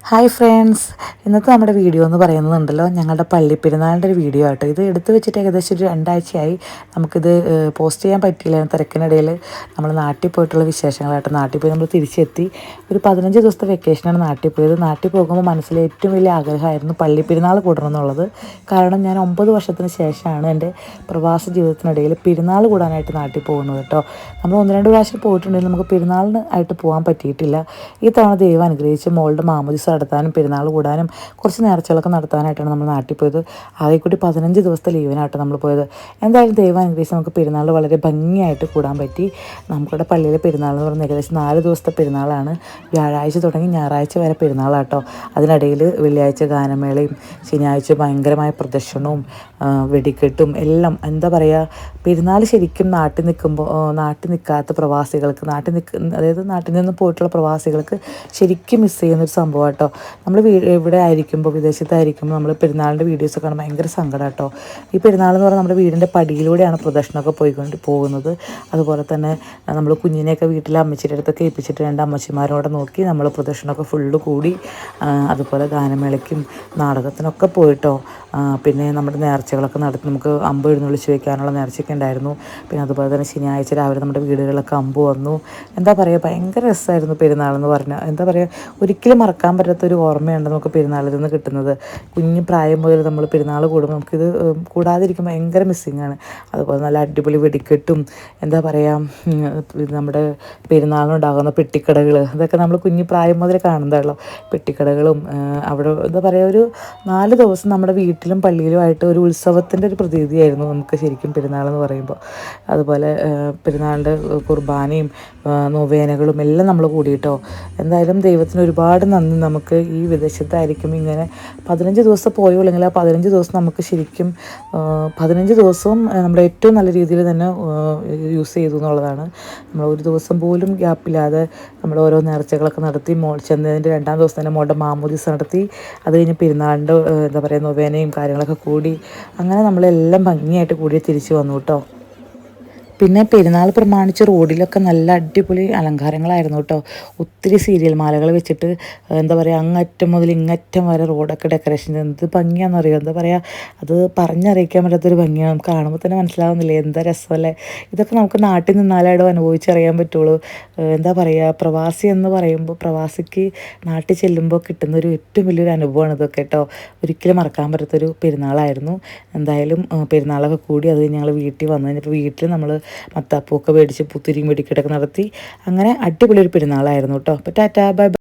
Hi friends, ഇന്നത്തെ നമ്മുടെ video എന്ന് പറയുന്നുണ്ടല്ലോ ഞങ്ങളുടെ പള്ളിപ്പെരുന്നാളിൻ്റെ ഒരു വീഡിയോ ആട്ടോ. ഇത് എടുത്തു വെച്ചിട്ട് ഏകദേശം ഒരു 2 ആഴ്ചയായി. നമുക്കിത് പോസ്റ്റ് ചെയ്യാൻ പറ്റിയില്ല. തിരക്കിനിടയിൽ നമ്മൾ നാട്ടിൽ പോയിട്ടുള്ള വിശേഷങ്ങളായിട്ട് നാട്ടിൽ പോയി നമ്മൾ തിരിച്ചെത്തി. ഒരു 15 ദിവസത്തെ വെക്കേഷനാണ് നാട്ടിൽ പോയത്. നാട്ടിൽ പോകുമ്പോൾ മനസ്സിലെ ഏറ്റവും വലിയ ആഗ്രഹമായിരുന്നു പള്ളിപ്പെരുന്നാൾ കൂടണം എന്നുള്ളത്. കാരണം ഞാൻ 9 വർഷത്തിന് ശേഷമാണ് എൻ്റെ പ്രവാസ ജീവിതത്തിനിടയിൽ പെരുന്നാൾ കൂടാനായിട്ട് നാട്ടിൽ പോകുന്നത് കേട്ടോ. നമ്മൾ 1-2 പ്രാവശ്യം പോയിട്ടുണ്ടെങ്കിൽ നമുക്ക് പെരുന്നാളിന് ആയിട്ട് പോകാൻ പറ്റിയിട്ടില്ല. ഈ തവണ ദൈവം അനുഗ്രഹിച്ച് മോളുടെ മാമോദിസ നടത്താനും പെരുന്നാൾ കൂടാനും കുറച്ച് നേർച്ചകളൊക്കെ നടത്താനായിട്ടാണ് നമ്മൾ നാട്ടിൽ പോയത്. ആകെക്കൂടി 15 ദിവസത്തെ ലീവിനായിട്ട് നമ്മൾ പോയത്. എന്തായാലും ദൈവം അനുഗ്രഹിച്ച് നമുക്ക് പെരുന്നാൾ വളരെ ഭംഗിയായിട്ട് കൂടാൻ പറ്റി. നമുക്കിവിടെ പള്ളിയിലെ പെരുന്നാൾ എന്ന് പറയുന്നത് ഏകദേശം 4 ദിവസത്തെ പെരുന്നാളാണ്. വ്യാഴാഴ്ച തുടങ്ങി ഞായറാഴ്ച വരെ പെരുന്നാളാട്ടോ. അതിനിടയിൽ വെള്ളിയാഴ്ച ഗാനമേളയും ശനിയാഴ്ച ഭയങ്കരമായ പ്രദർശനവും വെടിക്കെട്ടും എല്ലാം. എന്താ പറയുക, പെരുന്നാൾ ശരിക്കും നാട്ടിൽ നിൽക്കാത്ത പ്രവാസികൾക്ക്, അതായത് നാട്ടിൽ നിന്ന് പോയിട്ടുള്ള പ്രവാസികൾക്ക് ശരിക്കും മിസ് ചെയ്യുന്നൊരു സംഭവം കേട്ടോ. നമ്മൾ ഇവിടെ ആയിരിക്കുമ്പോൾ, വിദേശത്തായിരിക്കുമ്പോൾ നമ്മൾ പെരുന്നാളിൻ്റെ വീഡിയോസ് കാണാൻ ഭയങ്കര സങ്കടം കേട്ടോ. ഈ പെരുന്നാൾ എന്ന് പറഞ്ഞാൽ നമ്മുടെ വീടിൻ്റെ പടിയിലൂടെയാണ് പ്രദർശനമൊക്കെ പോകുന്നത്. അതുപോലെ തന്നെ നമ്മൾ കുഞ്ഞിനെയൊക്കെ വീട്ടിലെ അമ്മച്ചിയുടെ അടുത്തൊക്കെ ഏൽപ്പിച്ചിട്ട് 2 അമ്മച്ചിമാരോടെ നോക്കി നമ്മൾ പ്രദർശനമൊക്കെ ഫുള്ള് കൂടി. അതുപോലെ ഗാനമേളയ്ക്കും നാടകത്തിനൊക്കെ പോയിട്ടോ. പിന്നെ നമ്മുടെ നേർച്ചകളൊക്കെ നടത്തി നമുക്ക് അമ്പ് എഴുന്നള്ളിച്ച് വയ്ക്കാനുള്ള നേർച്ചയൊക്കെ ഉണ്ടായിരുന്നു. പിന്നെ അതുപോലെ തന്നെ ശനിയാഴ്ച രാവിലെ നമ്മുടെ വീടുകളിലൊക്കെ അമ്പ് വന്നു. എന്താ പറയുക, ഭയങ്കര രസമായിരുന്നു പെരുന്നാളെന്ന് പറഞ്ഞാൽ. എന്താ പറയുക, ഒരിക്കലും മറക്കാൻ പറ്റാത്തൊരു ഓർമ്മയുണ്ട് നമുക്ക് പെരുന്നാളിൽ നിന്ന് കിട്ടുന്നത്. കുഞ്ഞു പ്രായം മുതൽ നമ്മൾ പെരുന്നാൾ കൂടുമ്പോൾ നമുക്കിത് കൂടാതിരിക്കുമ്പോൾ ഭയങ്കര മിസ്സിങ്ങാണ്. അതുപോലെ നല്ല അടിപൊളി വെടിക്കെട്ടും, എന്താ പറയുക, നമ്മുടെ പെരുന്നാളിനുണ്ടാകുന്ന പെട്ടിക്കടകൾ, ഇതൊക്കെ നമ്മൾ കുഞ്ഞു പ്രായം മുതൽ കാണുന്നതാണല്ലോ. പെട്ടിക്കടകളും അവിടെ എന്താ പറയുക, ഒരു 4 ദിവസം നമ്മുടെ വീട്ടിലും പള്ളിയിലുമായിട്ട് ഒരു ഉത്സവത്തിൻ്റെ ഒരു പ്രതീതിയായിരുന്നു നമുക്ക് ശരിക്കും പെരുന്നാളെന്ന് പറയുമ്പോൾ. അതുപോലെ പെരുന്നാളിൻ്റെ കുർബാനയും നൊവേനകളും എല്ലാം നമ്മൾ കൂടിയിട്ടോ. എന്തായാലും ദൈവത്തിന് ഒരുപാട് നന്ദി. നമുക്ക് ഈ വിദേശത്തായിരിക്കും ഇങ്ങനെ 15 ദിവസം പോയുള്ളെങ്കിൽ ആ 15 ദിവസം നമുക്ക് ശരിക്കും 15 ദിവസവും നമ്മുടെ ഏറ്റവും നല്ല രീതിയിൽ തന്നെ യൂസ് ചെയ്തു എന്നുള്ളതാണ്. നമ്മൾ ഒരു ദിവസം പോലും ഗ്യാപ്പില്ലാതെ നമ്മൾ ഓരോ നേർച്ചകളൊക്കെ നടത്തി. ചെന്നതിൻ്റെ 2-ാം ദിവസം തന്നെ മോളുടെ മാമോദിസ നടത്തി. അത് കഴിഞ്ഞ് പെരുന്നാളിൻ്റെ എന്താ പറയുക, നൊവേനയും കാര്യങ്ങളൊക്കെ കൂടി. അങ്ങനെ നമ്മളെല്ലാം ഭംഗിയായിട്ട് കൂടി തിരിച്ചു വന്നു കേട്ടോ. പിന്നെ പെരുന്നാൾ പ്രമാണിച്ച് റോഡിലൊക്കെ നല്ല അടിപൊളി അലങ്കാരങ്ങളായിരുന്നു കേട്ടോ. ഒത്തിരി സീരിയൽ മാലകൾ വെച്ചിട്ട്, എന്താ പറയുക, അങ്ങറ്റം മുതൽ ഇങ്ങറ്റം വരെ റോഡൊക്കെ ഡെക്കറേഷൻ ചെയ്ത് എന്ത് ഭംഗിയാണെന്ന് അറിയുമോ. എന്താ പറയുക, അത് പറഞ്ഞറിയിക്കാൻ പറ്റാത്തൊരു ഭംഗിയാണ്. നമുക്ക് കാണുമ്പോൾ തന്നെ മനസ്സിലാവുന്നില്ലേ എന്താ രസമല്ലേ. ഇതൊക്കെ നമുക്ക് നാട്ടിൽ നിന്നാലായിടോ അനുഭവിച്ചറിയാൻ പറ്റുള്ളൂ. എന്താ പറയുക, പ്രവാസി എന്ന് പറയുമ്പോൾ പ്രവാസിക്ക് നാട്ടിൽ ചെല്ലുമ്പോൾ കിട്ടുന്നൊരു ഏറ്റവും വലിയൊരു അനുഭവമാണ് ഇതൊക്കെ കേട്ടോ. ഒരിക്കലും മറക്കാൻ പറ്റാത്തൊരു പെരുന്നാളായിരുന്നു. എന്തായാലും പെരുന്നാളൊക്കെ കൂടി അത് ഞങ്ങൾ വീട്ടിൽ വന്നു കഴിഞ്ഞപ്പോൾ വീട്ടിൽ നമ്മൾ മത്താപ്പൂക്കെ മേടിച്ച് പുത്തിരിയും വെടിക്കെട്ടൊക്കെ നടത്തി. അങ്ങനെ അടിപൊളി ഒരു പെരുന്നാളായിരുന്നു കേട്ടോ. അപ്പോൾ ടാറ്റാ, ബൈ.